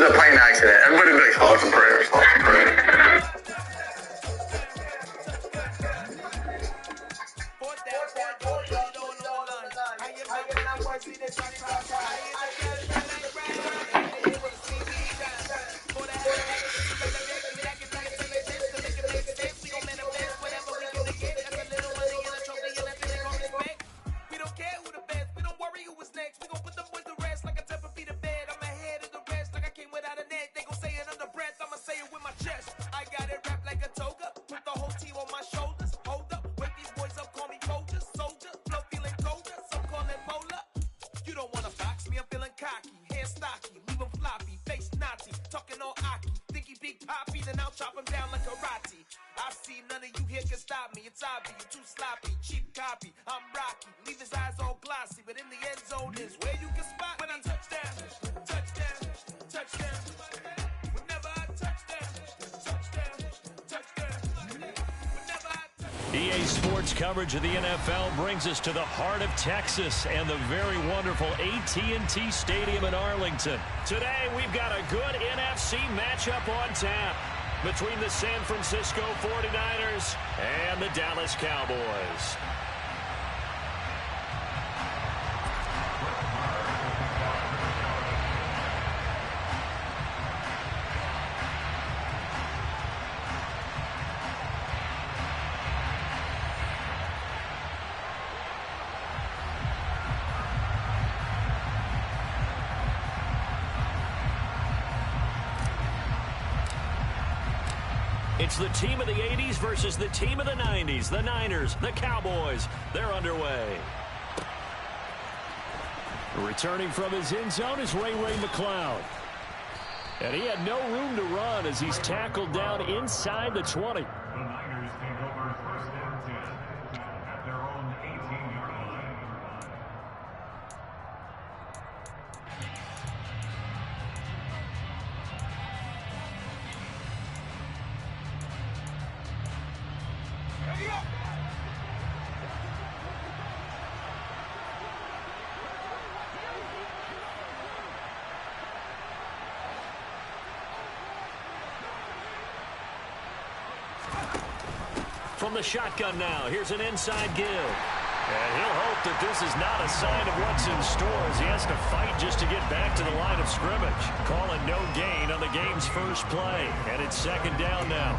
a plain accident. Everybody be like, thoughts and prayers, thoughts and prayers. EA Sports coverage of the NFL brings us to the heart of Texas and the very wonderful AT&T Stadium in Arlington. Today, we've got a good NFC matchup on tap between the San Francisco 49ers and the Dallas Cowboys. It's the team of the 80s versus the team of the 90s. The Niners, the Cowboys, they're underway. Returning from his end zone is Ray McCloud. And he had no room to run as he's tackled down inside the 20. The Niners take over first and 10 at their own 18-yard line. From the shotgun now, here's an inside give. And he'll hope that this is not a sign of what's in store as he has to fight just to get back to the line of scrimmage. Calling no gain on the game's first play. And it's second down now.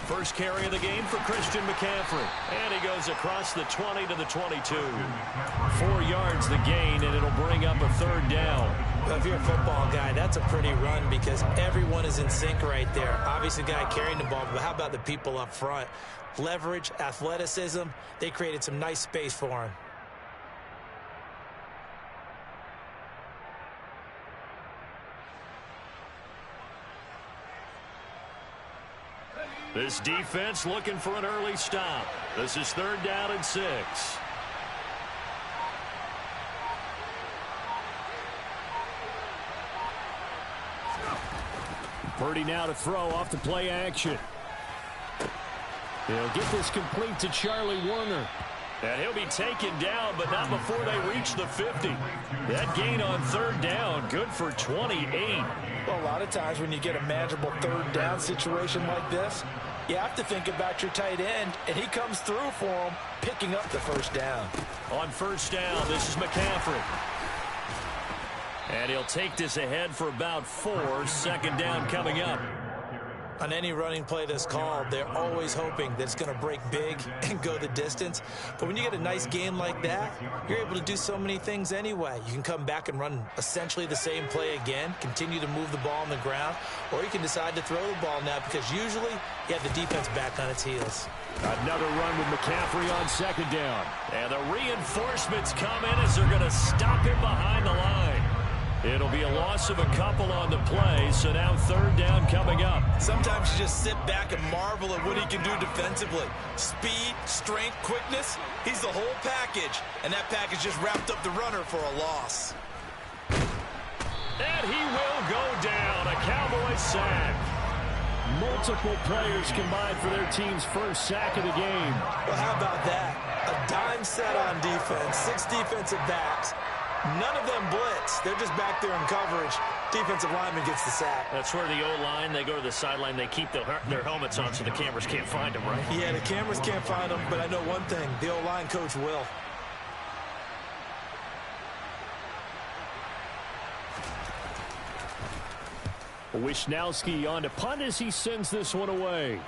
First carry of the game for Christian McCaffrey. And he goes across the 20 to the 22. 4 yards the gain, and it'll bring up a third down. Well, if you're a football guy, that's a pretty run because everyone is in sync right there. Obviously, the guy carrying the ball, but how about the people up front? Leverage, athleticism, they created some nice space for him. This defense looking for an early stop. This is third down and 6. Purdy now to throw off the play action. He'll get this complete to Charlie Warner. And he'll be taken down, but not before they reach the 50. That gain on third down, good for 28. Well, a lot of times when you get a manageable third down situation like this, you have to think about your tight end, and he comes through for him, picking up the first down. On first down, this is McCaffrey. And he'll take this ahead for about 4. Second down coming up. On any running play that's called, they're always hoping that it's going to break big and go the distance. But when you get a nice game like that, you're able to do so many things anyway. You can come back and run essentially the same play again, continue to move the ball on the ground, or you can decide to throw the ball now because usually you have the defense back on its heels. Another run with McCaffrey on second down. And the reinforcements come in as they're going to stop him behind the line. It'll be a loss of a couple on the play, so now third down coming up. Sometimes you just sit back and marvel at what he can do defensively. Speed, strength, quickness, he's the whole package. And that package just wrapped up the runner for a loss. And he will go down. A Cowboys sack. Multiple players combined for their team's first sack of the game. Well, how about that? A dime set on defense, 6 defensive backs. None of them blitz. They're just back there in coverage. Defensive lineman gets the sack. That's where the O-line, they go to the sideline, they keep their helmets on so the cameras can't find them, right? Yeah, the cameras can't find them, but I know one thing. The O-line coach will. Wisnowski on to punt as he sends this one away.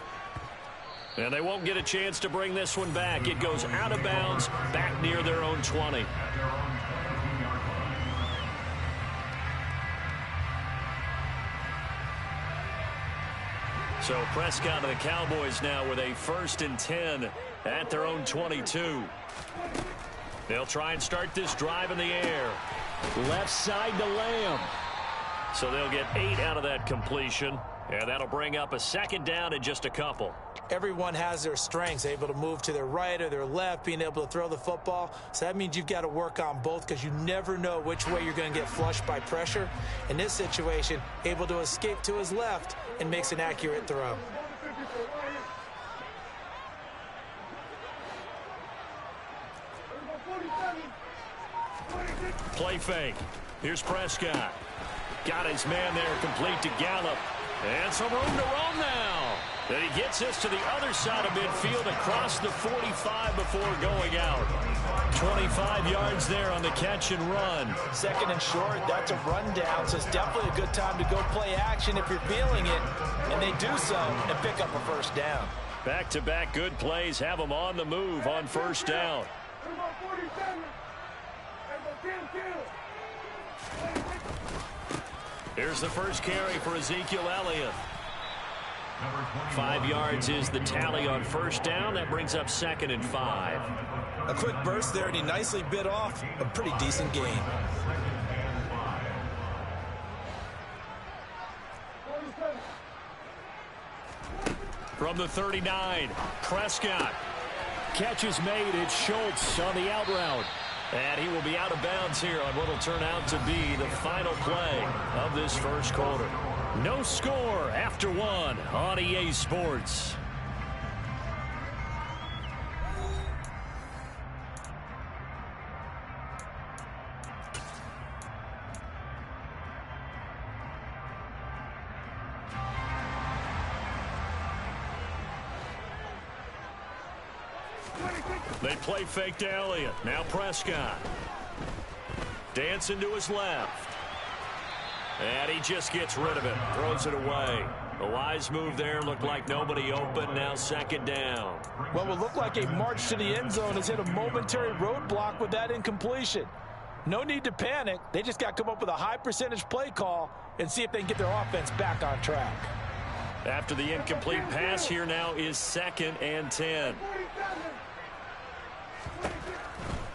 And they won't get a chance to bring this one back. It goes out of bounds, back near their own 20. So Prescott and the Cowboys now with a 1st and 10 at their own 22. They'll try and start this drive in the air. Left side to Lamb. So they'll get 8 out of that completion. And that'll bring up a 2nd down in just a couple. Everyone has their strengths, able to move to their right or their left, being able to throw the football. So that means you've got to work on both because you never know which way you're going to get flushed by pressure. In this situation, able to escape to his left and makes an accurate throw. Play fake. Here's Prescott. Got his man there complete to Gallup. And some room to roam now. And he gets this to the other side of midfield across the 45 before going out. 25 yards there on the catch and run. 2nd and short, that's a rundown, so it's definitely a good time to go play action if you're feeling it. And they do so and pick up a 1st down. Back-to-back good plays have them on the move on 1st down. Here's the first carry for Ezekiel Elliott. 5 yards is the tally on 1st down. That brings up 2nd and 5. A quick burst there, and he nicely bit off a pretty decent gain. From the 39, Prescott. Catch is made. It's Schultz on the out route. And he will be out of bounds here on what will turn out to be the final play of this 1st quarter. No score after 1 on EA Sports. They play fake to Elliott. Now Prescott. Dancing to his left. And he just gets rid of it. Throws it away. A wise move there. Looked like nobody open. Now 2nd down. What will look like a march to the end zone has hit a momentary roadblock with that incompletion. No need to panic. They just got to come up with a high percentage play call and see if they can get their offense back on track. After the incomplete pass, here now is 2nd and 10.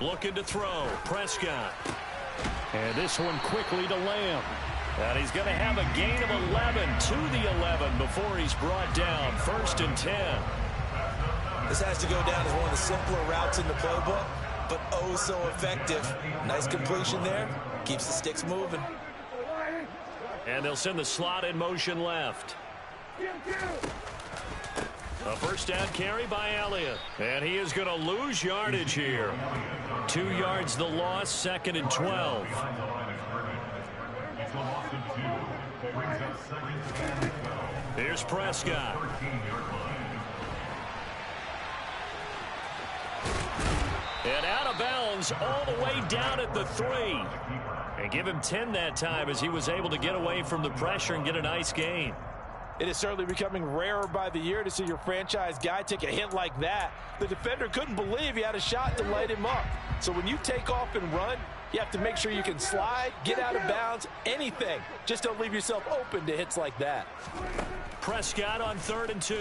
Looking to throw. Prescott. And this one quickly to Lamb. And he's going to have a gain of 11 to the 11 before he's brought down. 1st and 10. This has to go down as one of the simpler routes in the playbook, but oh so effective. Nice completion there. Keeps the sticks moving. And they'll send the slot in motion left. A 1st down carry by Elliott. And he is going to lose yardage here. 2 yards the loss, 2nd and 12. Here's Prescott. And out of bounds all the way down at the 3. And give him 10 that time as he was able to get away from the pressure and get a nice gain. It is certainly becoming rarer by the year to see your franchise guy take a hit like that. The defender couldn't believe he had a shot to light him up. So when you take off and run, you have to make sure you can slide, get out of bounds, anything. Just don't leave yourself open to hits like that. Prescott on 3rd and 2.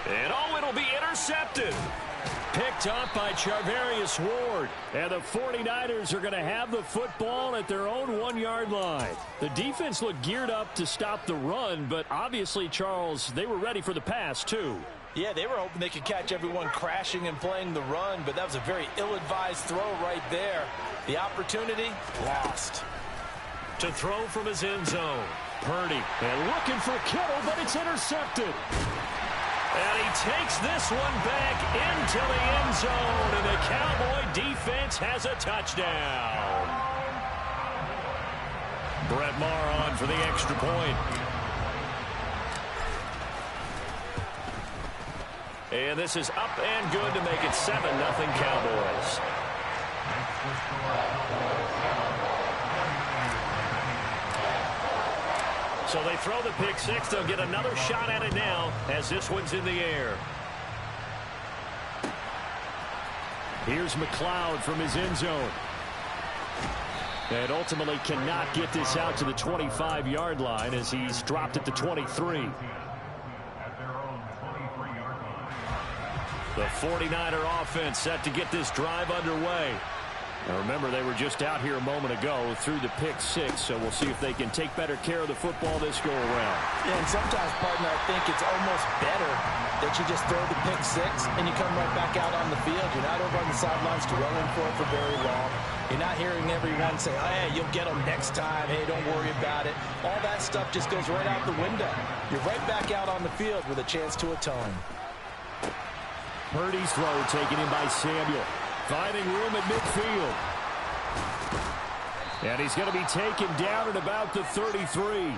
And oh, it'll be intercepted. picked off by Charvarius Ward. And the 49ers are going to have the football at their own 1-yard line. The defense looked geared up to stop the run, but obviously, Charles, they were ready for the pass, too. Yeah, they were hoping they could catch everyone crashing and playing the run, but that was a very ill-advised throw right there. The opportunity, lost. To throw from his end zone. Purdy, and looking for Kittle, but it's intercepted. And he takes this one back into the end zone, and the Cowboy defense has a touchdown. Brett Maher on for the extra point. And this is up and good to make it 7-0 Cowboys. So they throw the pick six. They'll get another shot at it now as this one's in the air. Here's McLeod from his end zone. And ultimately cannot get this out to the 25-yard line as he's dropped at the 23. The 49er offense set to get this drive underway. Now remember, they were just out here a moment ago through the pick six, so we'll see if they can take better care of the football this go-around. Yeah, and sometimes, partner, I think it's almost better that you just throw the pick six and you come right back out on the field. You're not over on the sidelines dwelling for it for very long. You're not hearing everyone say, oh, hey, you'll get them next time. Hey, don't worry about it. All that stuff just goes right out the window. You're right back out on the field with a chance to atone. Purdy's throw taken in by Samuel. Finding room at midfield. And he's going to be taken down at about the 33.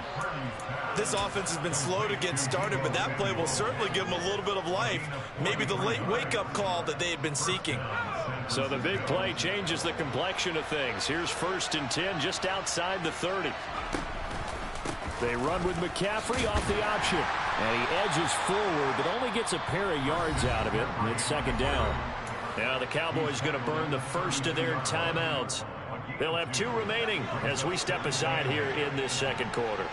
This offense has been slow to get started, but that play will certainly give them a little bit of life. Maybe the late wake-up call that they had been seeking. So the big play changes the complexion of things. Here's 1st and 10 just outside the 30. They run with McCaffrey off the option. And he edges forward, but only gets a pair of yards out of it. And it's 2nd down. Now the Cowboys going to burn the first of their timeouts. They'll have 2 remaining as we step aside here in this 2nd quarter.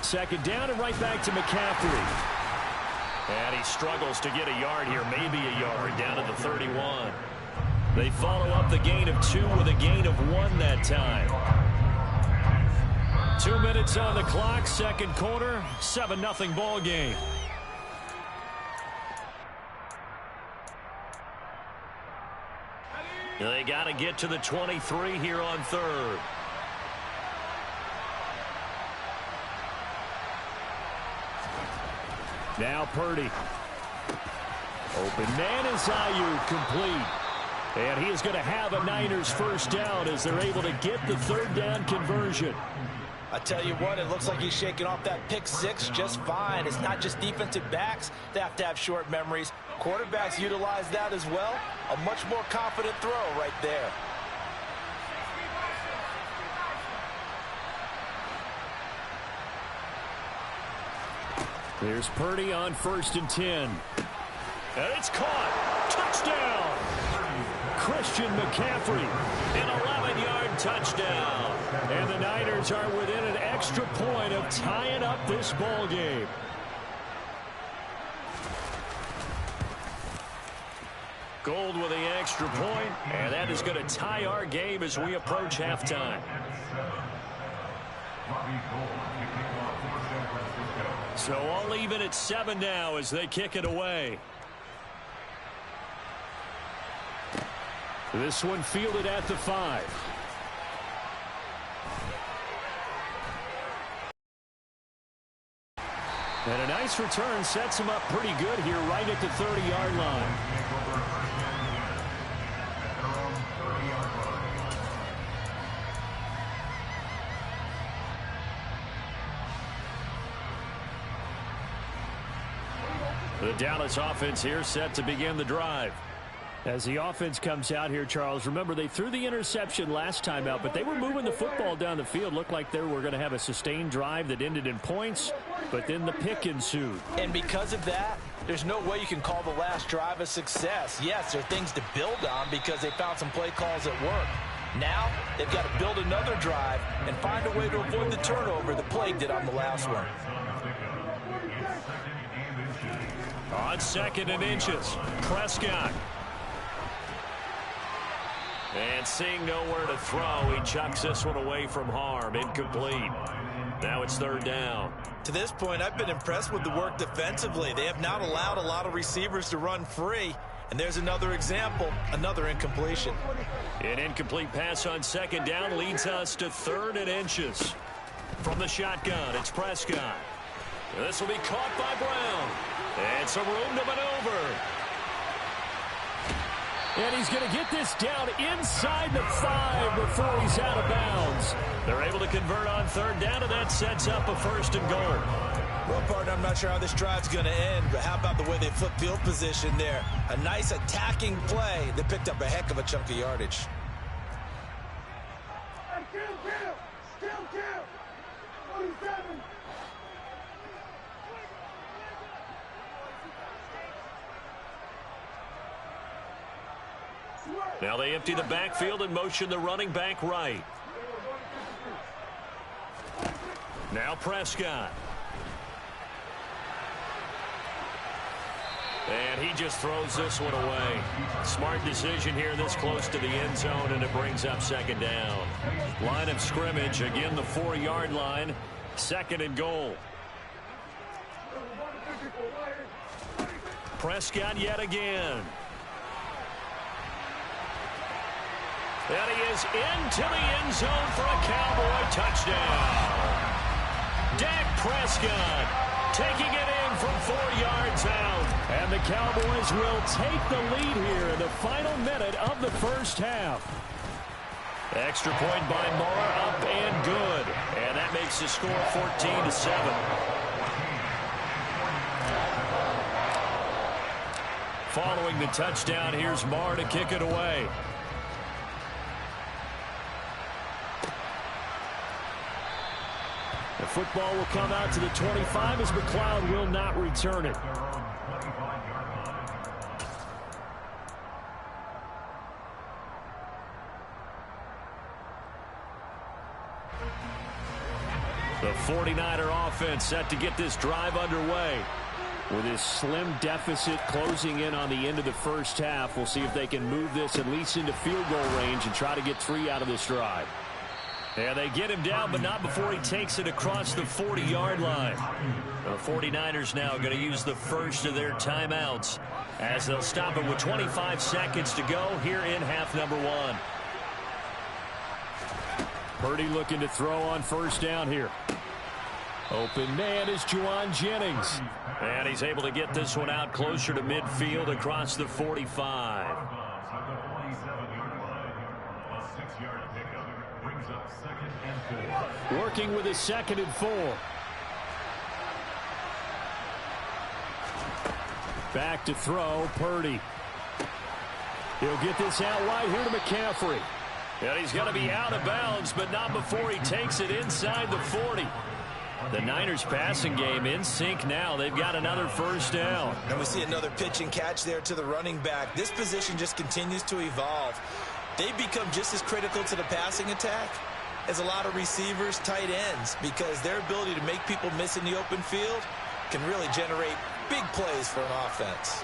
Second down and right back to McCaffrey. And he struggles to get a yard here, maybe a yard, down to the 31. They follow up the gain of 2 with a gain of 1 that time. 2 minutes on the clock, 2nd quarter, 7-0 ball game. They got to get to the 23 here on 3rd. Now Purdy. Open man is Ayuk, complete. And he is going to have a Niners first down as they're able to get the 3rd down conversion. I tell you what, it looks like he's shaking off that pick six just fine. It's not just defensive backs that have to have short memories. Quarterbacks utilize that as well. A much more confident throw right there. There's Purdy on 1st and 10. And it's caught. Touchdown. Christian McCaffrey, an 11-yard touchdown. And the Niners are within an extra point of tying up this ball game. Gold with the extra point, and that is going to tie our game as we approach halftime. So all even at 7 now as they kick it away. This one fielded at the 5. And a nice return sets him up pretty good here right at the 30-yard line. The Dallas offense here set to begin the drive. As the offense comes out here, Charles, remember they threw the interception last time out, but they were moving the football down the field. Looked like they were going to have a sustained drive that ended in points, but then the pick ensued. And because of that, there's no way you can call the last drive a success. Yes, there are things to build on because they found some play calls that work. Now, they've got to build another drive and find a way to avoid the turnover that plagued it on the last one. On 2nd and inches, Prescott. And seeing nowhere to throw, he chucks this one away from harm. Incomplete. Now it's 3rd down. To this point, I've been impressed with the work defensively. They have not allowed a lot of receivers to run free. And there's another example, another incompletion. An incomplete pass on 2nd down leads us to 3rd and inches. From the shotgun, it's Prescott. This will be caught by Brown. And some room to maneuver. And he's going to get this down inside the 5 before he's out of bounds. They're able to convert on 3rd down, and that sets up a 1st and goal. Well, partner, I'm not sure how this drive's going to end, but how about the way they flip field position there? A nice attacking play that picked up a heck of a chunk of yardage. Now they empty the backfield and motion the running back right. Now Prescott. And he just throws this one away. Smart decision here this close to the end zone, and it brings up 2nd down. Line of scrimmage, again the 4-yard line. 2nd and goal. Prescott yet again. And he is into the end zone for a Cowboy touchdown. Dak Prescott taking it in from 4 yards out. And the Cowboys will take the lead here in the final minute of the 1st half. Extra point by Moore, up and good. And that makes the score 14-7. Following the touchdown, here's Moore to kick it away. The football will come out to the 25 as McLeod will not return it. The 49er offense set to get this drive underway. With this slim deficit closing in on the end of the 1st half, we'll see if they can move this at least into field goal range and try to get 3 out of this drive. And they get him down, but not before he takes it across the 40-yard line. The 49ers now going to use the first of their timeouts as they'll stop it with 25 seconds to go here in half number 1. Purdy looking to throw on 1st down here. Open man is Juwan Jennings. And he's able to get this one out closer to midfield across the 45. Working with his 2nd and 4. Back to throw, Purdy. He'll get this out wide here to McCaffrey. And he's going to be out of bounds, but not before he takes it inside the 40. The Niners passing game in sync now. They've got another 1st down. And we see another pitch and catch there to the running back. This position just continues to evolve. They've become just as critical to the passing attack as a lot of receivers, tight ends, because their ability to make people miss in the open field can really generate big plays for an offense.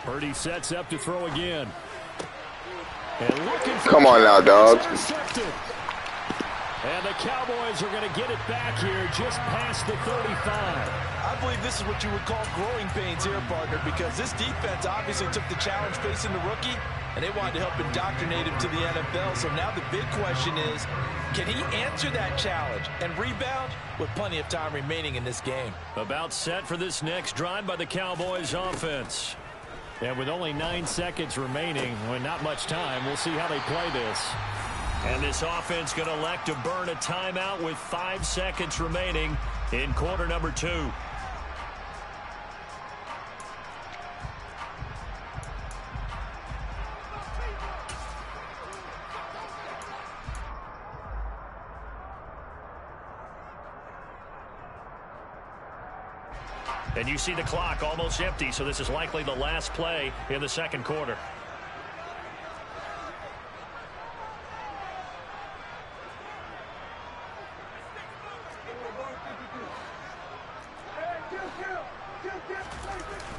Purdy sets up to throw again. And looking for Come on now, dog. And the Cowboys are going to get it back here just past the 35. I believe this is what you would call growing pains here, partner, because this defense obviously took the challenge facing the rookie, and they wanted to help indoctrinate him to the NFL. So now the big question is, can he answer that challenge and rebound with plenty of time remaining in this game? About set for this next drive by the Cowboys offense. And with only 9 seconds remaining, with not much time, we'll see how they play this. And this offense going to elect to burn a timeout with 5 seconds remaining in quarter number 2. And you see the clock almost empty, so this is likely the last play in the second quarter.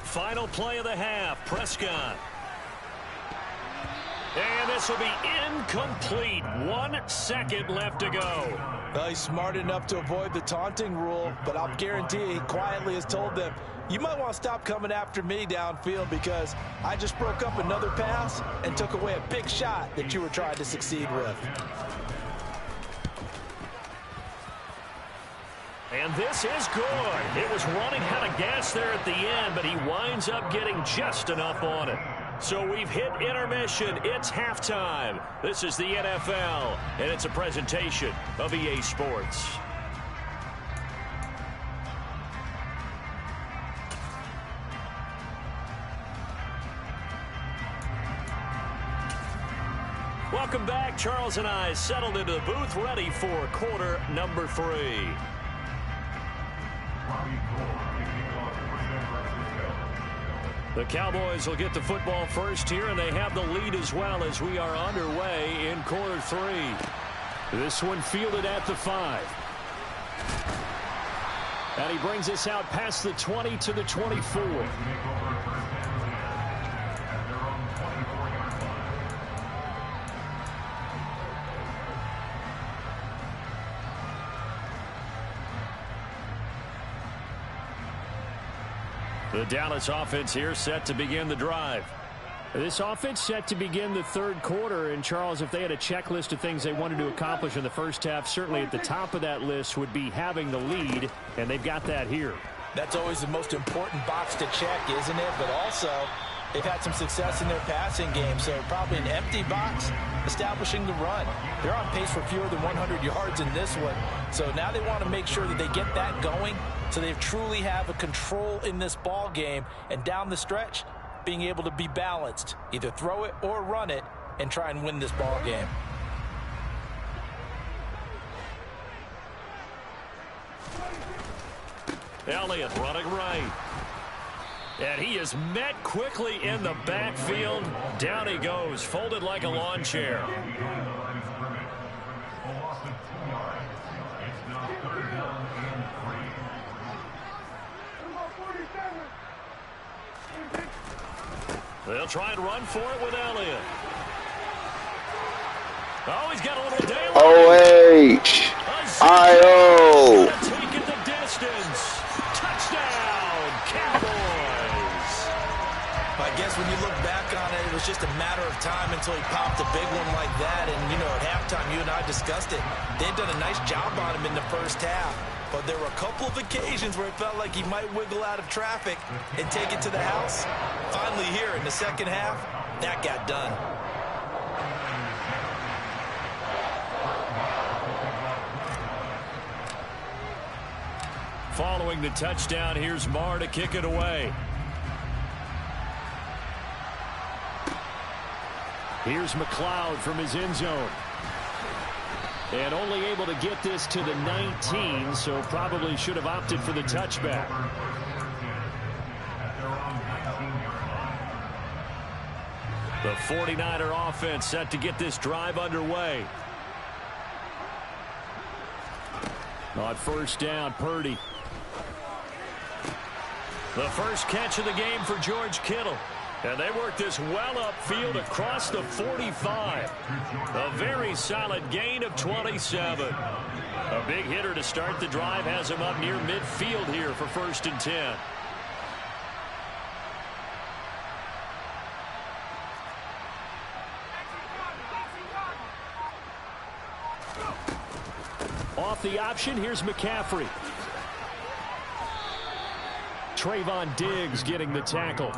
Final play of the half, Prescott. And this will be incomplete. 1 second left to go. Well, he's smart enough to avoid the taunting rule, but I'll guarantee he quietly has told them, you might want to stop coming after me downfield because I just broke up another pass and took away a big shot that you were trying to succeed with. And this is good. It was running out of gas there at the end, but he winds up getting just enough on it. So we've hit intermission. It's halftime. This is the NFL, and it's a presentation of EA Sports. Welcome back. Charles and I settled into the booth, ready for quarter number 3. The Cowboys will get the football first here, and they have the lead as well as we are underway in quarter 3. This one fielded at the 5. And he brings us out past the 20 to the 24. The Dallas offense here set to begin the drive. This offense set to begin the third quarter. And, Charles, if they had a checklist of things they wanted to accomplish in the first half, certainly at the top of that list would be having the lead, and they've got that here. That's always the most important box to check, isn't it? But also, they've had some success in their passing game, so probably an empty box establishing the run. They're on pace for fewer than 100 yards in this one, so now they want to make sure that they get that going so they truly have a control in this ball game, and down the stretch, being able to be balanced, either throw it or run it, and try and win this ball game. Elliott running right. And he is met quickly in the backfield. Down he goes, folded like a lawn chair. They'll try and run for it with Elliott. Oh, he's got a little daily. O-H-I-O. Taking the distance. Touchdown, Cowboys. I guess when you look back on it, it was just a matter of time until he popped a big one like that. And, you know, at halftime, you and I discussed it. They've done a nice job on him in the first half. But there were a couple of occasions where it felt like he might wiggle out of traffic and take it to the house. Finally here in the second half, that got done. Following the touchdown, here's Marr to kick it away. Here's McLeod from his end zone. And only able to get this to the 19, so probably should have opted for the touchback. The 49er offense set to get this drive underway. On first down, Purdy. The first catch of the game for George Kittle. And they work this well upfield across the 45. A very solid gain of 27. A big hitter to start the drive has him up near midfield here for 1st and 10. Off the option, here's McCaffrey. Trayvon Diggs getting the tackle.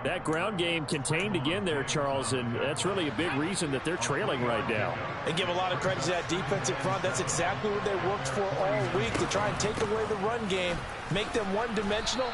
That ground game contained again there, Charles, and that's really a big reason that they're trailing right now. They give a lot of credit to that defensive front. That's exactly what they worked for all week, to try and take away the run game, make them one-dimensional.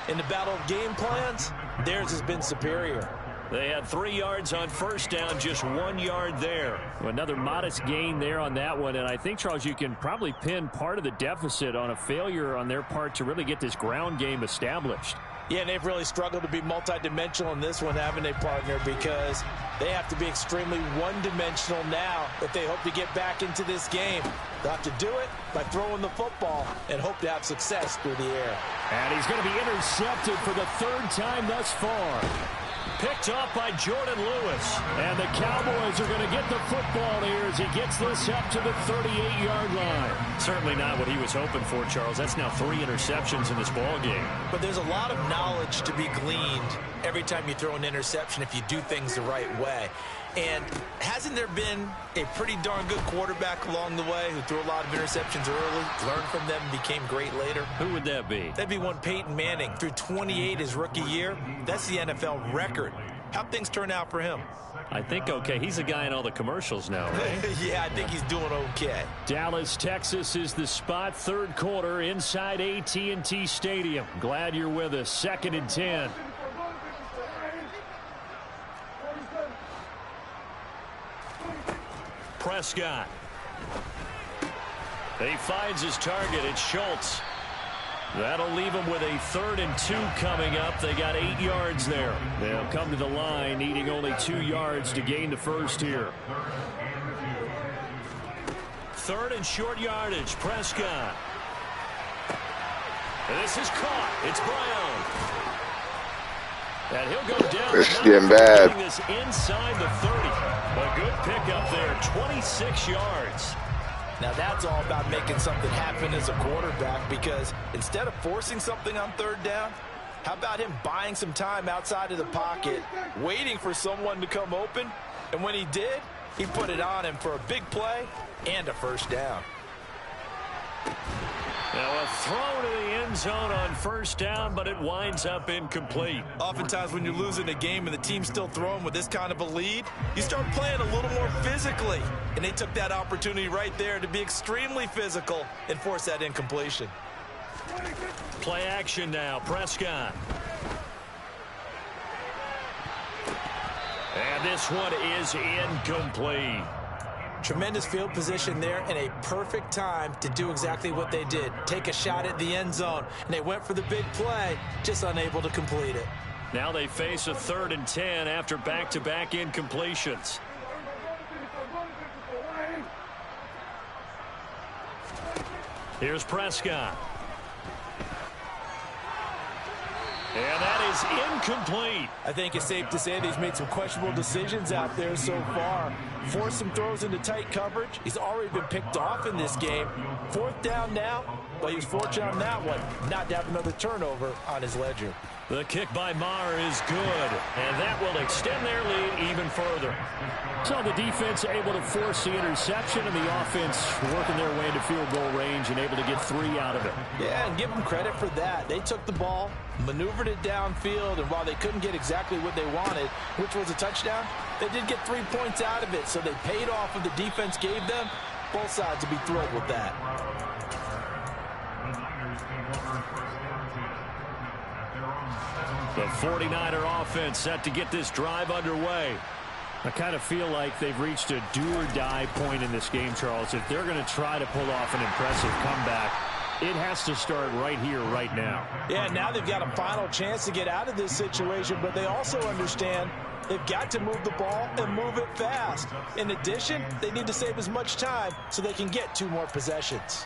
In the battle of game plans, theirs has been superior. They had 3 yards on first down, just 1 yard there. Another modest gain there on that one, and I think, Charles, you can probably pin part of the deficit on a failure on their part to really get this ground game established. Yeah, and they've really struggled to be multidimensional in this one, haven't they, partner? Because they have to be extremely one-dimensional now if they hope to get back into this game. They'll have to do it by throwing the football and hope to have success through the air. And he's going to be intercepted for the 3rd time thus far. Picked off by Jordan Lewis. And the Cowboys are going to get the football here as he gets this up to the 38-yard line. Certainly not what he was hoping for, Charles. That's now 3 interceptions in this ball game. But there's a lot of knowledge to be gleaned every time you throw an interception if you do things the right way. And hasn't there been a pretty darn good quarterback along the way who threw a lot of interceptions early, learned from them, and became great later? Who would that be? That'd be one Peyton Manning. Threw 28 his rookie year. That's the NFL record. How'd things turn out for him? I think okay. He's a guy in all the commercials now, right? Yeah, I think he's doing okay. Dallas, Texas is the spot. 3rd quarter inside AT&T Stadium. Glad you're with us. 2nd and 10. Prescott. He finds his target. It's Schultz. That'll leave him with a 3rd and 2 coming up. They got 8 yards there. They'll come to the line needing only 2 yards to gain the first here. 3rd and short yardage. Prescott. This is caught. It's Brown. And he'll go down. This is getting bad. This inside the 30. A good pickup there. 26 yards. Now that's all about making something happen as a quarterback, because instead of forcing something on 3rd down, how about him buying some time outside of the pocket, waiting for someone to come open, and when he did, he put it on him for a big play and a 1st down. Now a throw to the end zone on 1st down, but it winds up incomplete. Oftentimes when you're losing a game and the team's still throwing with this kind of a lead, you start playing a little more physically. And they took that opportunity right there to be extremely physical and force that incompletion. Play action now. Prescott. And this one is incomplete. Tremendous field position there and a perfect time to do exactly what they did. Take a shot at the end zone. And they went for the big play, just unable to complete it. Now they face a 3rd and 10 after back-to-back incompletions. Here's Prescott. And that is incomplete. I think it's safe to say that he's made some questionable decisions out there so far. Forced some throws into tight coverage. He's already been picked off in this game. 4th down now, but he was fortunate on that one not to have another turnover on his ledger. The kick by Maher is good, and that will extend their lead even further. So the defense able to force the interception, and the offense working their way into field goal range and able to get 3 out of it. Yeah, and give them credit for that. They took the ball, maneuvered it downfield, and while they couldn't get exactly what they wanted, which was a touchdown, they did get 3 points out of it, so they paid off what the defense gave them. Both sides will be thrilled with that. The 49er offense set to get this drive underway. I kind of feel like they've reached a do-or-die point in this game, Charles. If they're going to try to pull off an impressive comeback, it has to start right here, right now. Yeah, now they've got a final chance to get out of this situation, but they also understand they've got to move the ball and move it fast. In addition, they need to save as much time so they can get 2 more possessions.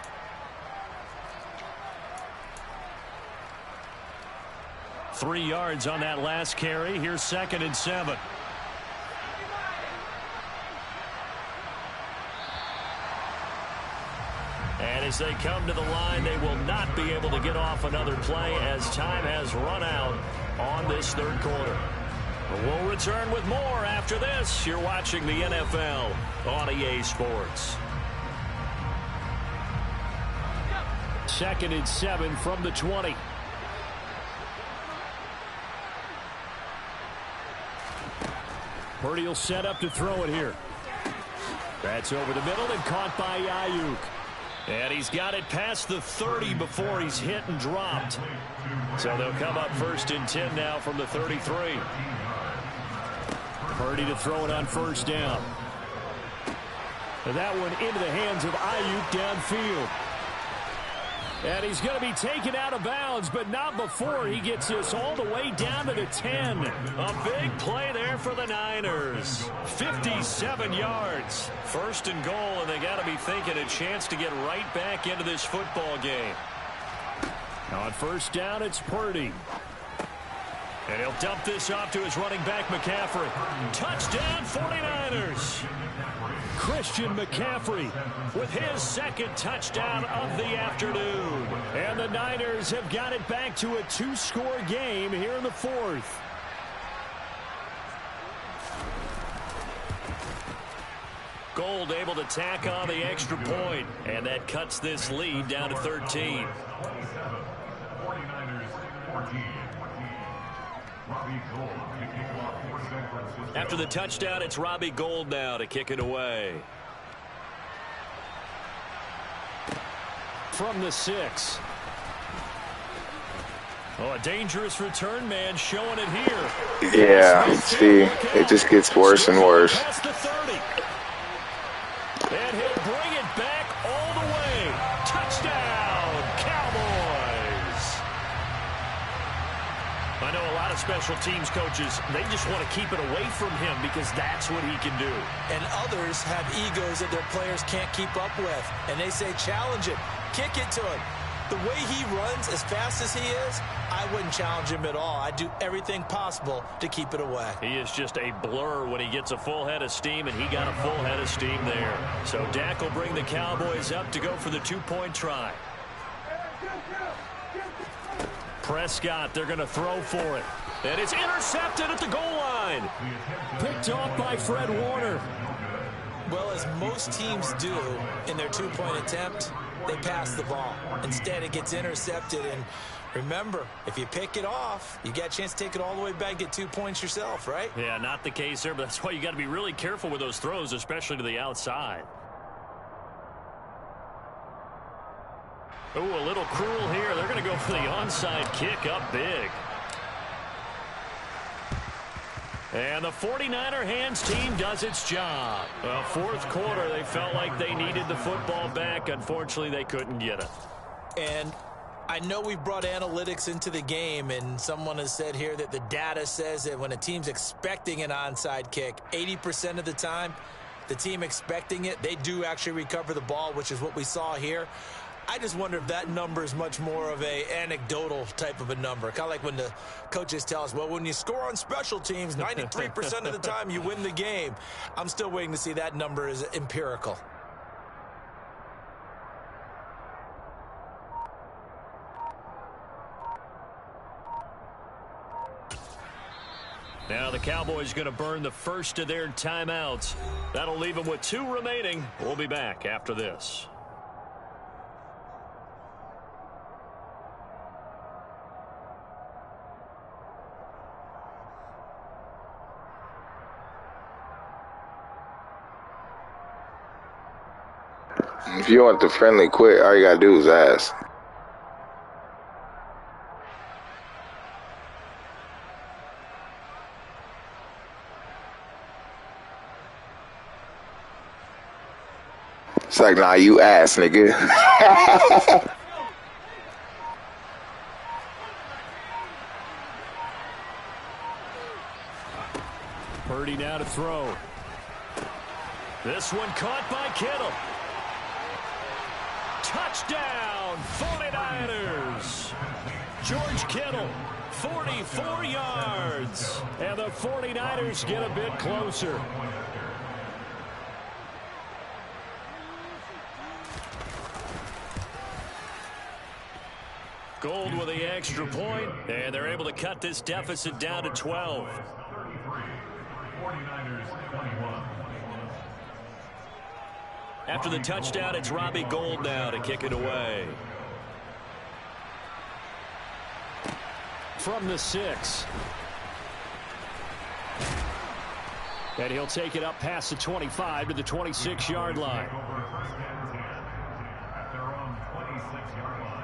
Three yards on that last carry. Here's 2nd and 7. And as they come to the line, they will not be able to get off another play as time has run out on this 3rd quarter. We'll return with more after this. You're watching the NFL on EA Sports. 2nd and 7 from the 20. Purdy will set up to throw it here. That's over the middle and caught by Ayuk. And he's got it past the 30 before he's hit and dropped. So they'll come up 1st and 10 now from the 33. Purdy to throw it on first down. And that one into the hands of Ayuk downfield. And he's going to be taken out of bounds, but not before he gets this all the way down to the 10. A big play there for the Niners. 57 yards. First and goal, and they got to be thinking a chance to get right back into this football game. On first down, it's Purdy. And he'll dump this off to his running back, McCaffrey. Touchdown, 49ers. Christian McCaffrey with his second touchdown of the afternoon. And the Niners have got it back to a 2-score game here in the fourth. Gold able to tack on the extra point, and that cuts this lead down to 13. 49ers 14. Robbie Gould to kick it off for San Francisco. After the touchdown, it's Robbie Gould now to kick it away. From the 6. Oh, a dangerous return man showing it here. Yeah, see, it just gets worse and worse. Past the 30. And he'll bring it back all the way. Touchdown, Cowboys. I know a lot of special teams coaches, they just want to keep it away from him because that's what he can do. And others have egos that their players can't keep up with. And they say, challenge him. Kick it to him. The way he runs as fast as he is, I wouldn't challenge him at all. I'd do everything possible to keep it away. He is just a blur when he gets a full head of steam, and he got a full head of steam there. So Dak will bring the Cowboys up to go for the 2-point try. Prescott, they're going to throw for it. And it's intercepted at the goal line. Picked off by Fred Warner. Well, as most teams do in their 2-point attempt, they pass the ball. Instead, it gets intercepted. And remember, if you pick it off, you got a chance to take it all the way back, get 2 points yourself, right? Yeah, not the case there, but that's why you got to be really careful with those throws, especially to the outside. Oh, a little cruel here. They're going to go for the onside kick up big. And the 49er hands team does its job. Well, fourth quarter, they felt like they needed the football back. Unfortunately, they couldn't get it. And I know we brought analytics into the game, and someone has said here that the data says that when a team's expecting an onside kick, 80% of the time, the team expecting it, they do actually recover the ball, which is what we saw here. I just wonder if that number is much more of a anecdotal type of a number. Kind of like when the coaches tell us, well, when you score on special teams, 93% of the time you win the game. I'm still waiting to see that number is empirical. Now the Cowboys going to burn the first of their timeouts. That'll leave them with 2 remaining. We'll be back after this. If you want the friendly quit, all you gotta do is ask. It's like, nah, you ass, nigga. Purdy now to throw. This one caught by Kittle. Touchdown, 49ers. George Kittle, 44 yards. And the 49ers get a bit closer. Gould with the extra point, and they're able to cut this deficit down to 12. 49ers 21. After the touchdown, it's Robbie Gould now to kick it away. From the 6. And he'll take it up past the 25 to the 26-yard line. Over first and 10 at their own 26-yard line.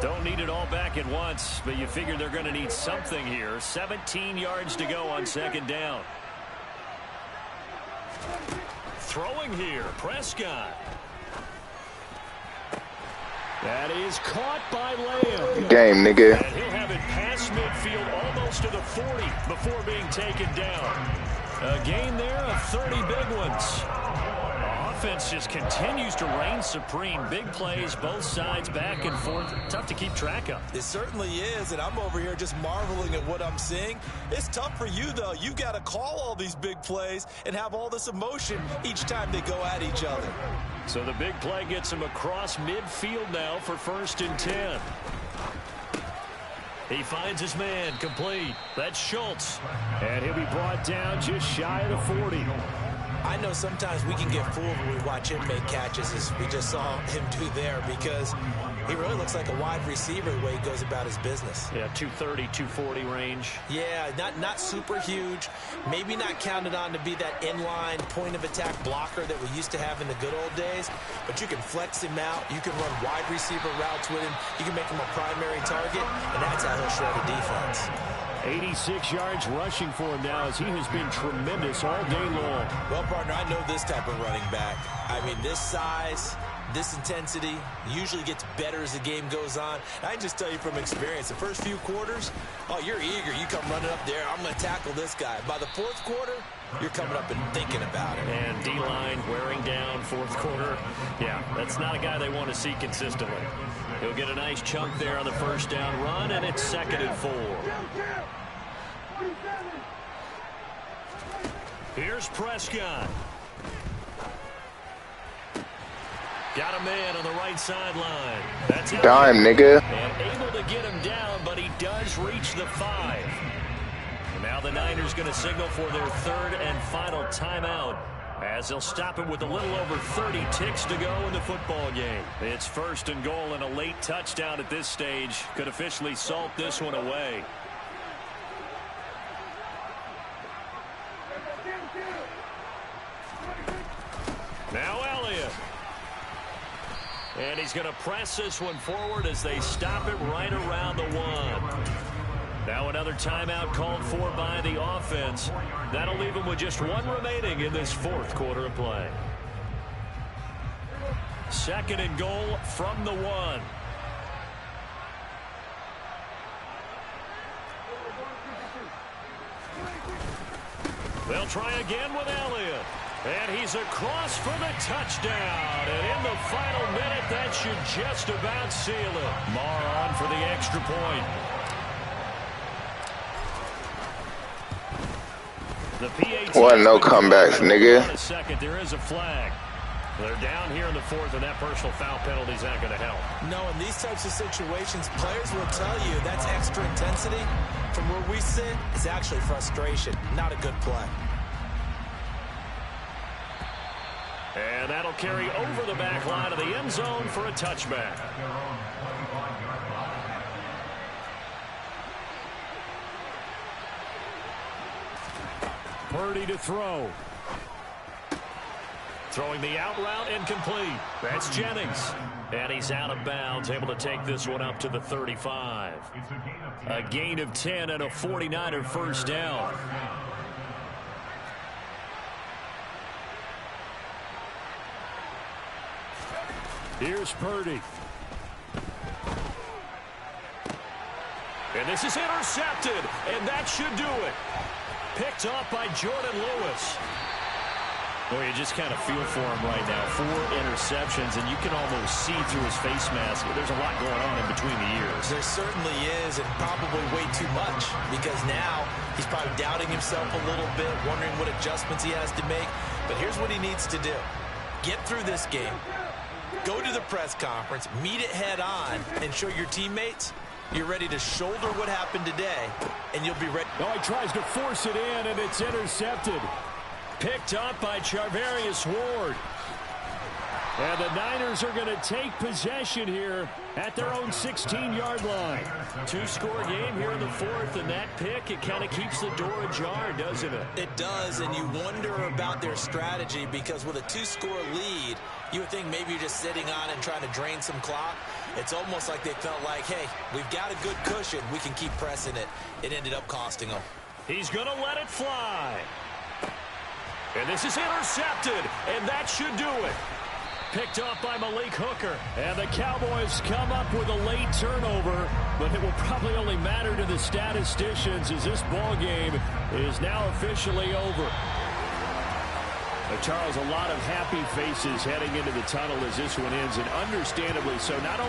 Don't need it all back at once, but you figure they're going to need something here. 17 yards to go on second down. Throwing here, Prescott. That is caught by Lamb. Game, nigga. And he'll have it past midfield almost to the 40 before being taken down. A gain there of 30 big ones. Offense just continues to reign supreme. Big plays, both sides, back and forth. Tough to keep track of. It certainly is, and I'm over here just marveling at what I'm seeing. It's tough for you, though. You've got to call all these big plays and have all this emotion each time they go at each other. So the big play gets him across midfield now for 1st and 10. He finds his man, complete. That's Schultz. And he'll be brought down just shy of the 40. I know sometimes we can get fooled when we watch him make catches, as we just saw him do there, because he really looks like a wide receiver the way he goes about his business. Yeah, 230, 240 range. Yeah, not super huge. Maybe not counted on to be that inline point-of-attack blocker that we used to have in the good old days, but you can flex him out. You can run wide receiver routes with him. You can make him a primary target, and that's how he'll shred a defense. 86 yards rushing for him now, as he has been tremendous all day long. Well, partner, I know this type of running back. I mean, this size, this intensity usually gets better as the game goes on. And I can just tell you from experience, the first few quarters, oh, you're eager. You come running up there, I'm going to tackle this guy. By the 4th quarter, you're coming up and thinking about it. And D-line wearing down 4th quarter. Yeah, that's not a guy they want to see consistently. He'll get a nice chunk there on the 1st down run, and it's 2nd and 4. Here's Prescott. Got a man on the right sideline. That's it. Dime, nigga. And able to get him down, but he does reach the 5. And now the Niners going to signal for their 3rd and final timeout, as they'll stop it with a little over 30 ticks to go in the football game. It's 1st and goal, and a late touchdown at this stage could officially salt this one away. Now Elliott. And he's going to press this one forward as they stop it right around the 1. Now another timeout called for by the offense. That'll leave them with just 1 remaining in this 4th quarter of play. 2nd and goal from the 1. They'll try again with Elliott. And he's across for the touchdown. And in the final minute, that should just about seal it. Marr on for the extra point. The PAT. What, no comebacks, nigga. In a second, there is a flag. They're down here in the 4th, and that personal foul penalty is not going to help. No, in these types of situations, players will tell you that's extra intensity. From where we sit, it's actually frustration, not a good play. And that'll carry over the back line of the end zone for a touchback. Purdy to throw. Throwing the out route, incomplete. That's Jennings. And he's out of bounds, able to take this one up to the 35. A gain of 10 and a 49er 1st down. Here's Purdy. And this is intercepted, and that should do it. Picked off by Jordan Lewis. Boy, you just kind of feel for him right now. 4 interceptions, and you can almost see through his face mask. There's a lot going on in between the ears. There certainly is, and probably way too much, because now he's probably doubting himself a little bit, wondering what adjustments he has to make. But here's what he needs to do. Get through this game. Go to the press conference, meet it head on, and show your teammates you're ready to shoulder what happened today, and you'll be ready. Oh, he tries to force it in, and it's intercepted. Picked up by Charvarius Ward. And the Niners are going to take possession here at their own 16-yard line. 2-score game here in the 4th, and that pick, it kind of keeps the door ajar, doesn't it? It does, and you wonder about their strategy, because with a 2-score lead, you would think maybe you're just sitting on and trying to drain some clock. It's almost like they felt like, hey, we've got a good cushion. We can keep pressing it. It ended up costing them. He's going to let it fly. And this is intercepted, and that should do it. Picked up by Malik Hooker. And the Cowboys come up with a late turnover, but it will probably only matter to the statisticians as this ball game is now officially over. Charles, a lot of happy faces heading into the tunnel as this one ends, and understandably so. Not only